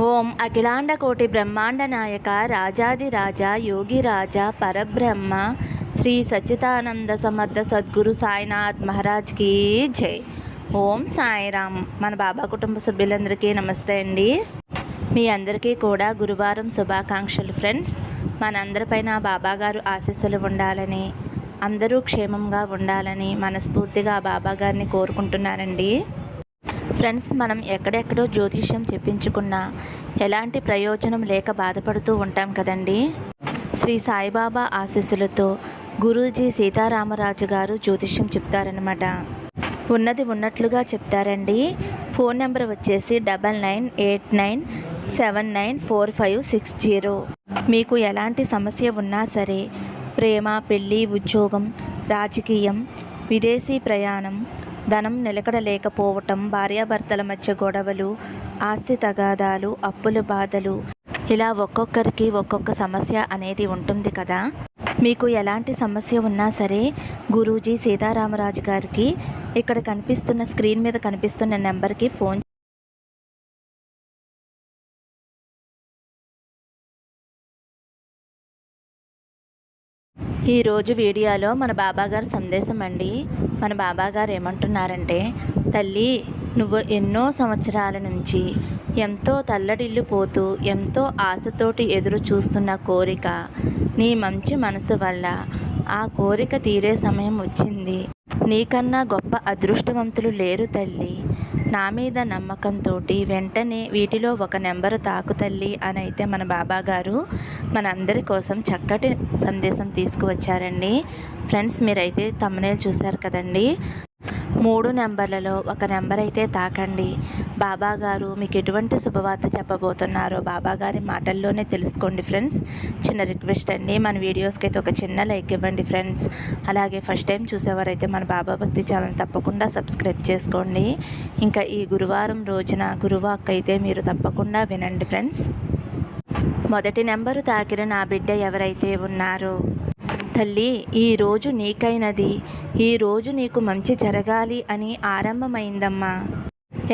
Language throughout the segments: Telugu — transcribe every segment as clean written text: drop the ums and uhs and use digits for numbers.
ఓం అఖిలాండ కోటి బ్రహ్మాండ నాయక రాజాదిరాజ యోగిరాజ పరబ్రహ్మ శ్రీ సచ్చిదానంద సమర్థ సద్గురు సాయినాథ్ మహారాజ్కి జై. ఓం సాయిరామ్. మన బాబా కుటుంబ సభ్యులందరికీ నమస్తే అండి. మీ అందరికీ కూడా గురువారం శుభాకాంక్షలు ఫ్రెండ్స్. మనందరిపైన బాబాగారు ఆశీస్సులు ఉండాలని, అందరూ క్షేమంగా ఉండాలని మనస్ఫూర్తిగా బాబాగారిని కోరుకుంటున్నారండి. ఫ్రెండ్స్, మనం ఎక్కడెక్కడో జ్యోతిష్యం చెప్పించుకున్నా ఎలాంటి ప్రయోజనం లేక బాధపడుతూ ఉంటాం కదండి. శ్రీ సాయిబాబా ఆశీస్సులతో గురూజీ సీతారామరాజు గారు జ్యోతిష్యం చెప్తారనమాట. ఉన్నది ఉన్నట్లుగా చెప్తారండి. ఫోన్ నెంబర్ వచ్చేసి 9989794560. మీకు ఎలాంటి సమస్య ఉన్నా సరే, ప్రేమ, పెళ్ళి, ఉద్యోగం, రాజకీయం, విదేశీ ప్రయాణం, ధనం నిలకడ లేకపోవటం, భార్యాభర్తల మధ్య గొడవలు, ఆస్తి తగాదాలు, అప్పుల బాధలు, ఇలా ఒక్కొక్కరికి ఒక్కొక్క సమస్య అనేది ఉంటుంది కదా. మీకు ఎలాంటి సమస్య ఉన్నా సరే గురూజీ సీతారామరాజు గారికి ఇక్కడ కనిపిస్తున్న స్క్రీన్ మీద కనిపిస్తున్న నెంబర్కి ఫోన్. ఈరోజు వీడియోలో మన బాబాగారు సందేశం అండి. మన బాబాగారు ఏమంటున్నారంటే, తల్లి, నువ్వు ఎన్నో సంవత్సరాల నుంచి ఎంతో తల్లడిల్లిపోతూ ఎంతో ఆశతోటి ఎదురు చూస్తున్న కోరిక, నీ మంచి మనసు వల్ల ఆ కోరిక తీరే సమయం వచ్చింది. నీకన్నా గొప్ప అదృష్టవంతులు లేరు తల్లి. నా మీద నమ్మకంతో వెంటనే వీటిలో ఒక నెంబరు తాకు తల్లి అని అయితే మన బాబాగారు మనందరి కోసం చక్కటి సందేశం తీసుకువచ్చారండి. ఫ్రెండ్స్, మీరైతే థంబ్నెయిల్ చూశారు కదండి. 3 నెంబర్లలో ఒక నెంబర్ అయితే తాకండి. బాబాగారు మీకు ఎటువంటి శుభవార్త చెప్పబోతున్నారో బాబాగారి మాటల్లోనే తెలుసుకోండి ఫ్రెండ్స్. చిన్న రిక్వెస్ట్ అండి, మన వీడియోస్కి అయితే ఒక చిన్న లైక్ ఇవ్వండి ఫ్రెండ్స్. అలాగే ఫస్ట్ టైం చూసేవారైతే మన బాబా భక్తి ఛానల్ తప్పకుండా సబ్స్క్రైబ్ చేసుకోండి. ఇంకా ఈ గురువారం రోజున గురువాక్ అయితే మీరు తప్పకుండా వినండి ఫ్రెండ్స్. మొదటి నెంబరు తాకిన నా బిడ్డ ఎవరైతే ఉన్నారో, తల్లి, ఈరోజు నీకైనది, ఈరోజు నీకు మంచి జరగాలి అని ఆరంభమైందమ్మా.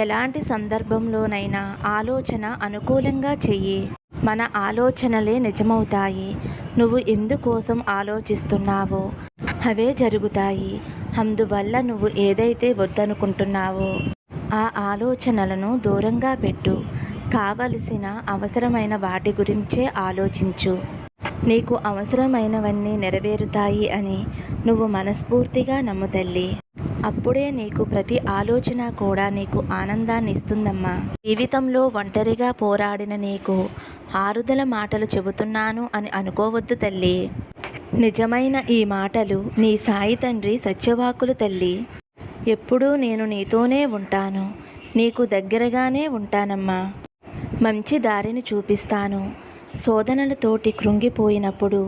ఎలాంటి సందర్భంలోనైనా ఆలోచన అనుకూలంగా చెయ్యి. మన ఆలోచనలే నిజమవుతాయి. నువ్వు ఎందుకోసం ఆలోచిస్తున్నావో అవే జరుగుతాయి. అందువల్ల నువ్వు ఏదైతే వద్దనుకుంటున్నావో ఆ ఆలోచనలను దూరంగా పెట్టు. కావలసిన అవసరమైన వాటి గురించే ఆలోచించు. నీకు అవసరమైనవన్నీ నెరవేరుతాయి అని నువ్వు మనస్ఫూర్తిగా నమ్ము తల్లి. అప్పుడే నీకు ప్రతి ఆలోచన కూడా నీకు ఆనందాన్ని ఇస్తుందమ్మా. జీవితంలో ఒంటరిగా పోరాడిన నీకు ఆరుదల మాటలు చెబుతున్నాను అని అనుకోవద్దు తల్లి. నిజమైన ఈ మాటలు నీ సాయి తండ్రి సత్యవాకులు తల్లి. ఎప్పుడూ నేను నీతోనే ఉంటాను, నీకు దగ్గరగానే ఉంటానమ్మా. మంచి దారిని చూపిస్తాను. శోధనలతోటి కృంగిపోయినప్పుడు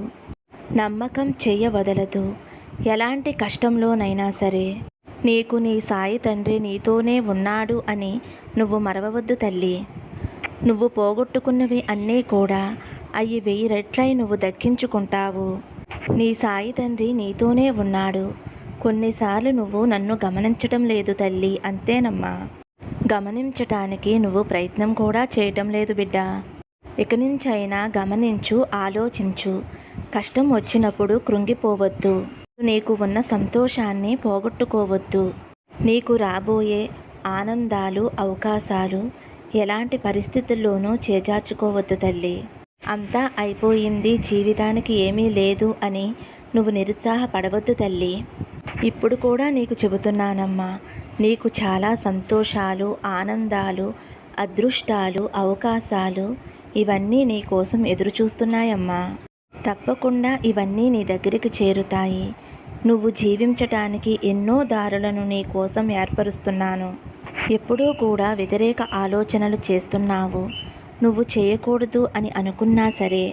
నమ్మకం చెయ్య వదలదు. ఎలాంటి కష్టంలోనైనా సరే నీకు నీ సాయి తండ్రి నీతోనే ఉన్నాడు అని నువ్వు మరవవద్దు తల్లి. నువ్వు పోగొట్టుకున్నవి అన్నీ కూడా అవి 1000 రెట్లై నువ్వు దక్కించుకుంటావు. నీ సాయి తండ్రి నీతోనే ఉన్నాడు. కొన్నిసార్లు నువ్వు నన్ను గమనించటం లేదు తల్లి, అంతేనమ్మా. గమనించటానికి నువ్వు ప్రయత్నం కూడా చేయటం లేదు బిడ్డ. ఇక నుంచైనా గమనించు, ఆలోచించు. కష్టం వచ్చినప్పుడు కృంగిపోవద్దు. నీకు ఉన్న సంతోషాన్ని పోగొట్టుకోవద్దు. నీకు రాబోయే ఆనందాలు, అవకాశాలు ఎలాంటి పరిస్థితుల్లోనూ చేజార్చుకోవద్దు తల్లి. అంతా అయిపోయింది, జీవితానికి ఏమీ లేదు అని నువ్వు నిరుత్సాహపడవద్దు తల్లి. ఇప్పుడు కూడా నీకు చెబుతున్నానమ్మా, నీకు చాలా సంతోషాలు, ఆనందాలు, అదృష్టాలు, అవకాశాలు ఇవన్నీ నీ కోసం ఎదురు చూస్తున్నాయమ్మా. తప్పకుండా ఇవన్నీ నీ దగ్గరికి చేరుతాయి. నువ్వు జీవించటానికి ఎన్నో దారులను నీ కోసం ఏర్పరుస్తున్నాను. ఎప్పుడూ కూడా వ్యతిరేక ఆలోచనలు చేస్తున్నావు. నువ్వు చేయకూడదు అని అనుకున్నా సరే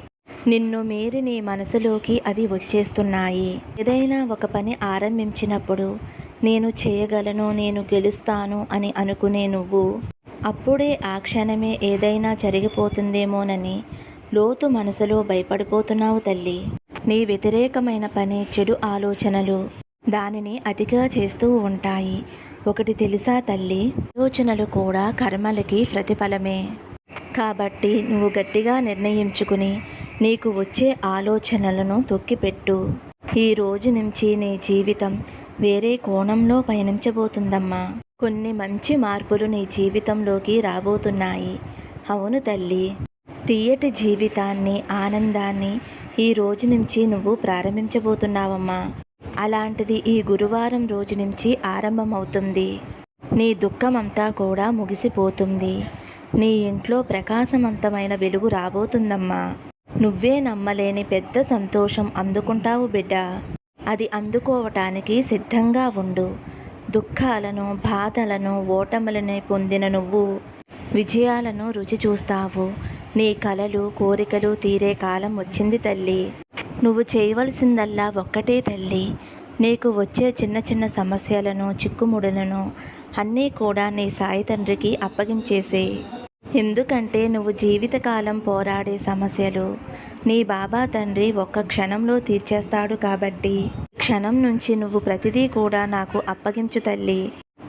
నిన్ను మీరి నీ మనసులోకి అవి వచ్చేస్తున్నాయి. ఏదైనా ఒక పని ఆరంభించినప్పుడు నేను చేయగలను, నేను గెలుస్తాను అని అనుకునే నువ్వు అప్పుడే ఆ క్షణమే ఏదైనా జరిగిపోతుందేమోనని లోతు మనసులో భయపడిపోతున్నావు తల్లి. నీ వ్యతిరేకమైన పని, చెడు ఆలోచనలు దానిని అతిగా చేస్తూ ఉంటాయి. ఒకటి తెలుసా తల్లి, ఆలోచనలు కూడా కర్మలకి ప్రతిఫలమే. కాబట్టి నువ్వు గట్టిగా నిర్ణయించుకుని నీకు వచ్చే ఆలోచనలను తొక్కిపెట్టు. ఈ రోజు నుంచి నీ జీవితం వేరే కోణంలో పయనించబోతుందమ్మా. కొన్ని మంచి మార్పులు నీ జీవితంలోకి రాబోతున్నాయి. అవును తల్లి, తీయటి జీవితాన్ని, ఆనందాన్ని ఈ రోజు నుంచి నువ్వు ప్రారంభించబోతున్నావమ్మా. అలాంటిది ఈ గురువారం రోజు నుంచి ఆరంభమవుతుంది. నీ దుఃఖమంతా కూడా ముగిసిపోతుంది. నీ ఇంట్లో ప్రకాశవంతమైన వెలుగు రాబోతుందమ్మా. నువ్వే నమ్మలేని పెద్ద సంతోషం అందుకుంటావు బిడ్డ. అది అందుకోవటానికి సిద్ధంగా ఉండు. దుఃఖాలను, బాధలను, ఓటములను పొందిన నువ్వు విజయాలను రుచి చూస్తావు. నీ కలలు, కోరికలు తీరే కాలం వచ్చింది తల్లి. నువ్వు చేయవలసిందల్లా ఒక్కటే తల్లి. నీకు వచ్చే చిన్న చిన్న సమస్యలను, చిక్కుముడులను అన్నీ కూడా నీ సాయి తండ్రికి అప్పగించేసే. ఎందుకంటే నువ్వు జీవితకాలం పోరాడే సమస్యలు నీ బాబా తండ్రి ఒక్క క్షణంలో తీర్చేస్తాడు. కాబట్టి క్షణం నుంచి నువ్వు ప్రతిదీ కూడా నాకు అప్పగించు తల్లి.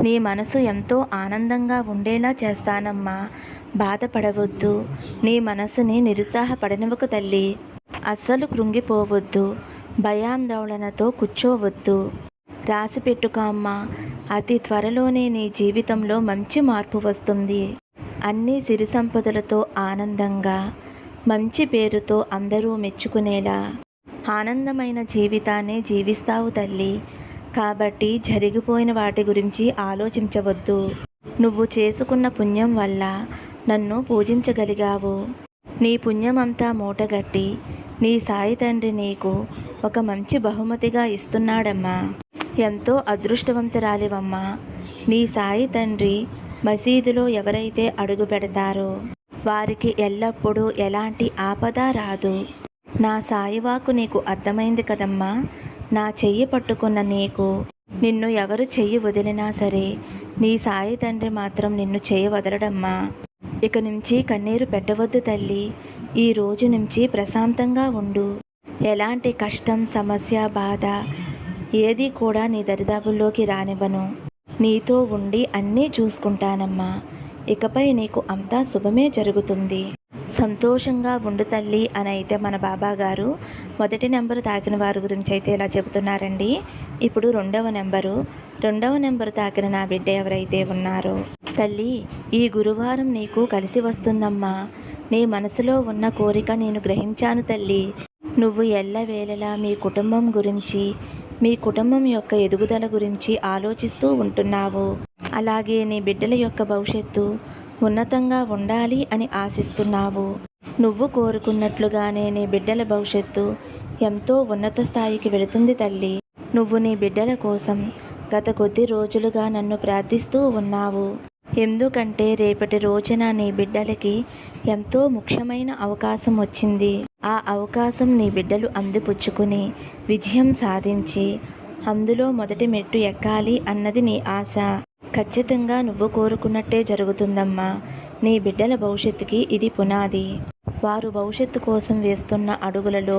నీ మనసు ఎంతో ఆనందంగా ఉండేలా చేస్తానమ్మా. బాధపడవద్దు. నీ మనసుని నిరుత్సాహపడనివ్వకు తల్లి. అస్సలు కృంగిపోవద్దు. భయాందోళనతో కూర్చోవద్దు. రాసి పెట్టుకో అమ్మా. అతి త్వరలోనే నీ జీవితంలో మంచి మార్పు వస్తుంది. అన్ని సిరి సంపదలతో ఆనందంగా, మంచి పేరుతో అందరూ మెచ్చుకునేలా ఆనందమైన జీవితాన్ని జీవిస్తావు తల్లి. కాబట్టి జరిగిపోయిన వాటి గురించి ఆలోచించవద్దు. నువ్వు చేసుకున్న పుణ్యం వల్ల నన్ను పూజించగలిగావు. నీ పుణ్యమంతా మూటగట్టి నీ సాయి తండ్రి నీకు ఒక మంచి బహుమతిగా ఇస్తున్నాడమ్మా. ఎంతో అదృష్టవంతురాలివమ్మా. నీ సాయి తండ్రి మసీదులో ఎవరైతే అడుగు పెడతారో వారికి ఎల్లప్పుడూ ఎలాంటి ఆపద రాదు. నా సాయివాకు నీకు అర్థమైంది కదమ్మా. నా చెయ్యి పట్టుకున్న నీకు నిన్ను ఎవరు చెయ్యి వదిలినా సరే నీ సాయి తండ్రి మాత్రం నిన్ను చెయ్యి వదలడమ్మా. ఇక నుంచి కన్నీరు పెట్టవద్దు తల్లి. ఈ రోజు నుంచి ప్రశాంతంగా ఉండు. ఎలాంటి కష్టం, సమస్య, బాధ ఏది కూడా నీ దరిదాపుల్లోకి రానివ్వను. నీతో ఉండి అన్నీ చూసుకుంటానమ్మా. ఇకపై నీకు అంతా శుభమే జరుగుతుంది. సంతోషంగా ఉండు తల్లి అని అయితే మన బాబా గారు మొదటి నెంబరు తాకిన వారి గురించి అయితే ఇలా చెబుతున్నారండి. ఇప్పుడు రెండవ నెంబరు తాకిన నా బిడ్డ ఎవరైతే ఉన్నారో తల్లి, ఈ గురువారం నీకు కలిసి వస్తుందమ్మా. నీ మనసులో ఉన్న కోరిక నేను గ్రహించాను తల్లి. నువ్వు ఎల్లవేళలా మీ కుటుంబం గురించి, మీ కుటుంబం యొక్క ఎదుగుదల గురించి ఆలోచిస్తూ ఉంటున్నావు. అలాగే నీ బిడ్డల యొక్క భవిష్యత్తు ఉన్నతంగా ఉండాలి అని ఆశిస్తున్నావు. నువ్వు కోరుకున్నట్లుగానే నీ బిడ్డల భవిష్యత్తు ఎంతో ఉన్నత స్థాయికి వెళుతుంది తల్లి. నువ్వు నీ బిడ్డల కోసం గత కొద్ది రోజులుగా నన్ను ప్రార్థిస్తూ ఉన్నావు. ఎందుకంటే రేపటి రోజున నీ బిడ్డలకి ఎంతో ముఖ్యమైన అవకాశం వచ్చింది. ఆ అవకాశం నీ బిడ్డలు అందిపుచ్చుకుని విజయం సాధించి అందులో మొదటి మెట్టు ఎక్కాలి అన్నది నీ ఆశ. ఖచ్చితంగా నువ్వు కోరుకున్నట్టే జరుగుతుందమ్మా. నీ బిడ్డల భవిష్యత్తుకి ఇది పునాది. వారు భవిష్యత్తు కోసం వేస్తున్న అడుగులలో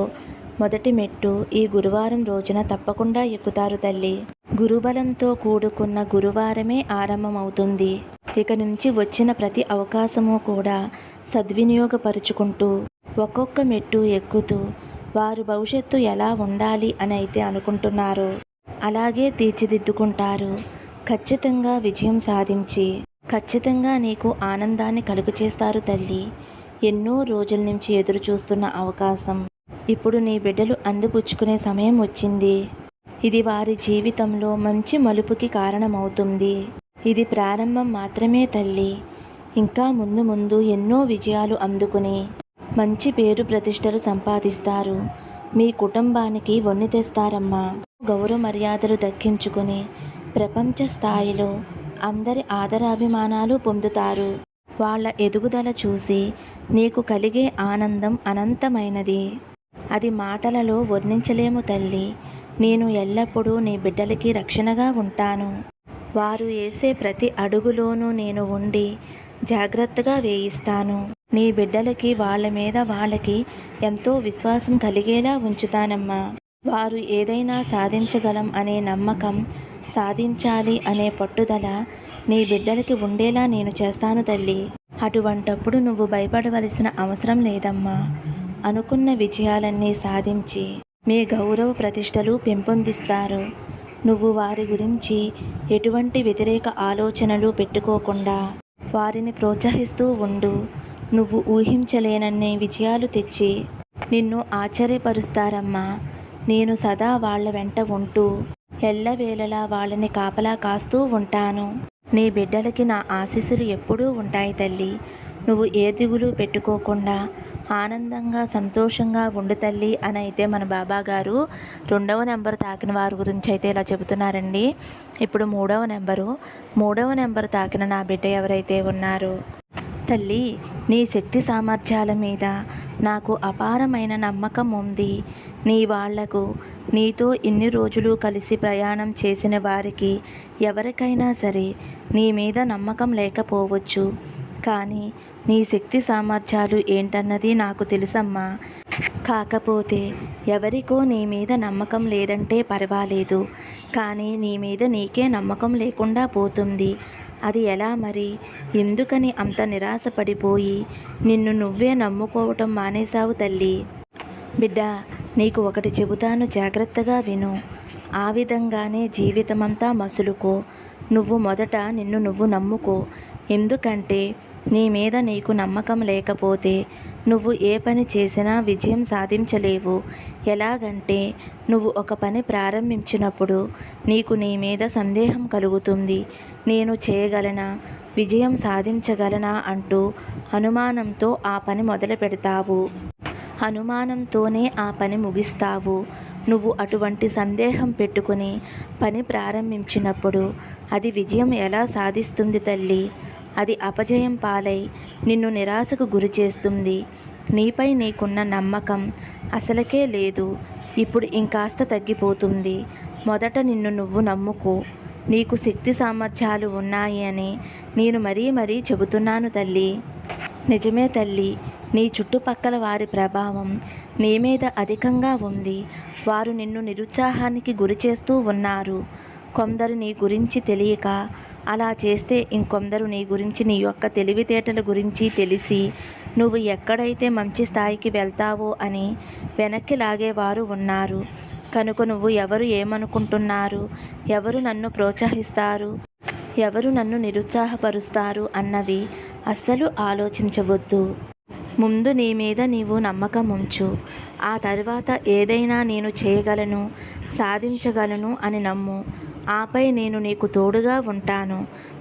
మొదటి మెట్టు ఈ గురువారం రోజున తప్పకుండా ఎక్కుతారు తల్లి. గురుబలంతో కూడుకున్న గురువారమే ఆరంభమవుతుంది. ఇక నుంచి వచ్చిన ప్రతి అవకాశము కూడా సద్వినియోగపరుచుకుంటూ ఒక్కొక్క మెట్టు ఎక్కుతూ వారు భవిష్యత్తు ఎలా ఉండాలి అని అయితే అనుకుంటున్నారో అలాగే తీర్చిదిద్దుకుంటారు. ఖచ్చితంగా విజయం సాధించి ఖచ్చితంగా నీకు ఆనందాన్ని కలుగచేస్తారు తల్లి. ఎన్నో రోజుల నుంచి ఎదురు చూస్తున్న అవకాశం ఇప్పుడు నీ బిడ్డలు అందిపుచ్చుకునే సమయం వచ్చింది. ఇది వారి జీవితంలో మంచి మలుపుకి కారణమవుతుంది. ఇది ప్రారంభం మాత్రమే తల్లి. ఇంకా ముందు ముందు ఎన్నో విజయాలు అందుకుని మంచి పేరు ప్రతిష్టలు సంపాదిస్తారు. మీ కుటుంబానికి వన్నె తెస్తారమ్మా. గౌరవ మర్యాదలు దక్కించుకుని ప్రపంచ స్థాయిలో అందరి ఆదరాభిమానాలు పొందుతారు. వాళ్ళ ఎదుగుదల చూసి నీకు కలిగే ఆనందం అనంతమైనది. అది మాటలలో వర్ణించలేము తల్లి. నేను ఎల్లప్పుడూ నీ బిడ్డలకి రక్షణగా ఉంటాను. వారు వేసే ప్రతి అడుగులోనూ నేను ఉండి జాగ్రత్తగా వేయిస్తాను. నీ బిడ్డలకి వాళ్ళ మీద వాళ్ళకి ఎంతో విశ్వాసం కలిగేలా ఉంచుతానమ్మా. వారు ఏదైనా సాధించగలం అనే నమ్మకం, సాధించాలి అనే పట్టుదల నీ బిడ్డలకి ఉండేలా నేను చేస్తాను తల్లి. అటువంటప్పుడు నువ్వు భయపడవలసిన అవసరం లేదమ్మా. అనుకున్న విజయాలన్నీ సాధించి మీ గౌరవ ప్రతిష్టలు పెంపొందిస్తారు. నువ్వు వారి గురించి ఎటువంటి వ్యతిరేక ఆలోచనలు పెట్టుకోకుండా వారిని ప్రోత్సహిస్తూ ఉండు. నువ్వు ఊహించలేనన్ని విజయాలు తెచ్చి నిన్ను ఆశ్చర్యపరుస్తారమ్మా. నేను సదా వాళ్ళ వెంట ఉంటూ ఎల్లవేళలా వాళ్ళని కాపలా కాస్తూ ఉంటాను. నీ బిడ్డలకి నా ఆశీస్సులు ఎప్పుడూ ఉంటాయి తల్లి. నువ్వు ఏ దిగులు పెట్టుకోకుండా ఆనందంగా సంతోషంగా ఉండు తల్లి అని అయితే మన బాబాగారు 2వ నెంబర్ తాకిన వారి గురించి అయితే ఇలా చెబుతున్నారండి. ఇప్పుడు 3వ నెంబర్ తాకిన నా బిడ్డ ఎవరైతే ఉన్నారో, తల్లి నీ శక్తి సామర్థ్యాల మీద నాకు అపారమైన నమ్మకం ఉంది. నీ వాళ్లకు నీతో ఇన్ని రోజులు కలిసి ప్రయాణం చేసిన వారికి ఎవరికైనా సరే నీ మీద నమ్మకం లేకపోవచ్చు. కానీ నీ శక్తి సామర్థ్యాలు ఏంటన్నది నాకు తెలుసమ్మా. కాకపోతే ఎవరికో నీ మీద నమ్మకం లేదంటే పర్వాలేదు, కానీ నీ మీద నీకే నమ్మకం లేకుండా పోతుంది. అది ఎలా మరి? ఎందుకని అంత నిరాశపడిపోయి నిన్ను నువ్వే నమ్ముకోవటం మానేశావు తల్లి? బిడ్డ, నీకు ఒకటి చెబుతాను, జాగ్రత్తగా విను. ఆ విధంగానే జీవితమంతా మసులుకో. నువ్వు మొదట నిన్ను నువ్వు నమ్ముకో. ఎందుకంటే నీ మీద నీకు నమ్మకం లేకపోతే నువ్వు ఏ పని చేసినా విజయం సాధించలేవు. ఎలాగంటే నువ్వు ఒక పని ప్రారంభించినప్పుడు నీకు నీ మీద సందేహం కలుగుతుంది. నేను చేయగలనా, విజయం సాధించగలనా అంటూ అనుమానంతో ఆ పని మొదలు పెడతావు. అనుమానంతోనే ఆ పని ముగిస్తావు. నువ్వు అటువంటి సందేహం పెట్టుకుని పని ప్రారంభించినప్పుడు అది విజయం ఎలా సాధిస్తుంది తల్లి? అది అపజయం పాలై నిన్ను నిరాశకు గురి చేస్తుంది. నీపై నీకున్న నమ్మకం అసలకే లేదు. ఇప్పుడు ఇంకాస్త తగ్గిపోతుంది. మొదట నిన్ను నువ్వు నమ్ముకో. నీకు శక్తి సామర్థ్యాలు ఉన్నాయి అని నేను మరీ చెబుతున్నాను తల్లి. నిజమే తల్లి, నీ చుట్టుపక్కల వారి ప్రభావం నీ మీద అధికంగా ఉంది. వారు నిన్ను నిరుత్సాహానికి గురి చేస్తూ ఉన్నారు. కొందరు నీ గురించి తెలియక అలా చేస్తే, ఇంకొందరు నీ గురించి నీ యొక్క తెలివితేటల గురించి తెలిసి నువ్వు ఎక్కడైతే మంచి స్థాయికి వెళ్తావో అని వెనక్కి లాగేవారు ఉన్నారు. కనుక నువ్వు ఎవరు ఏమనుకుంటున్నారు, ఎవరు నన్ను ప్రోత్సహిస్తారు, ఎవరు నన్ను నిరుత్సాహపరుస్తారు అన్నవి అస్సలు ఆలోచించవద్దు. ముందు నీ మీద నీవు నమ్మకం ఉంచు. ఆ తర్వాత ఏదైనా నేను చేయగలను, సాధించగలను అని నమ్ము. ఆపై నేను నీకు తోడుగా ఉంటాను.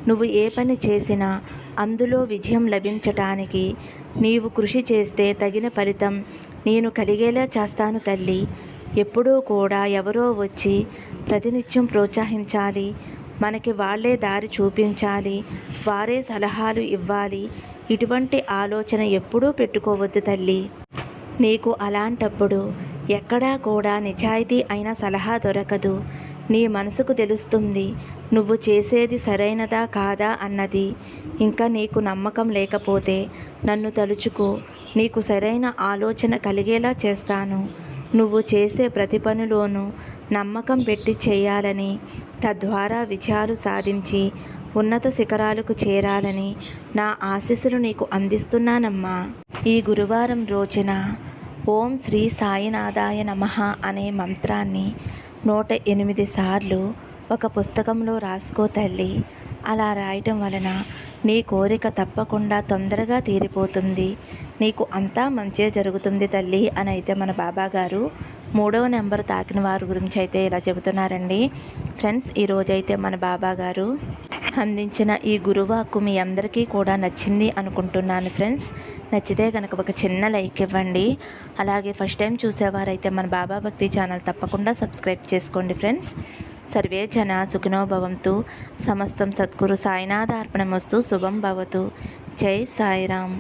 నువ్వు ఏ పని చేసినా అందులో విజయం లభించటానికి నీవు కృషి చేస్తే తగిన ఫలితం నేను కలిగేలా చేస్తాను తల్లి. ఎప్పుడూ కూడా ఎవరో వచ్చి ప్రతినిత్యం ప్రోత్సహించాలి, మనకి వాళ్ళే దారి చూపించాలి, వారే సలహాలు ఇవ్వాలి, ఇటువంటి ఆలోచన ఎప్పుడూ పెట్టుకోవద్దు తల్లి. నీకు అలాంటప్పుడు ఎక్కడా కూడా నిజాయితీ అయిన సలహా దొరకదు. నీ మనసుకు తెలుస్తుంది నువ్వు చేసేది సరైనదా కాదా అన్నది. ఇంకా నీకు నమ్మకం లేకపోతే నన్ను తలుచుకో, నీకు సరైన ఆలోచన కలిగేలా చేస్తాను. నువ్వు చేసే ప్రతి పనిలోనూ నమ్మకం పెట్టి చేయాలని, తద్వారా విజయాలు సాధించి ఉన్నత శిఖరాలకు చేరాలని నా ఆశీస్సులు నీకు అందిస్తున్నానమ్మా. ఈ గురువారం రోజున ఓం శ్రీ సాయినాథాయ నమః అనే మంత్రాన్ని 108 సార్లు ఒక పుస్తకంలో రాసుకో తల్లి. అలా రాయటం వలన నీ కోరిక తప్పకుండా తొందరగా తీరిపోతుంది. నీకు అంతా మంచే జరుగుతుంది తల్లి అని అయితే మన బాబాగారు 3వ నెంబర్ తాకిన వారి గురించి అయితే ఇలా చెబుతున్నారండి. ఫ్రెండ్స్, ఈరోజైతే మన బాబాగారు అందించిన ఈ గురువాక్కు మీ అందరికీ కూడా నచ్చింది అనుకుంటున్నాను. ఫ్రెండ్స్, నచ్చితే కనుక ఒక చిన్న లైక్ ఇవ్వండి. అలాగే ఫస్ట్ టైం చూసేవారైతే మన బాబా భక్తి ఛానల్ తప్పకుండా సబ్స్క్రైబ్ చేసుకోండి. ఫ్రెండ్స్, సర్వే జన సుఖినో భవంతు. సమస్తం సద్గురు సాయినాథార్పణమస్తు. శుభం భవతు. జై సాయిరామ్.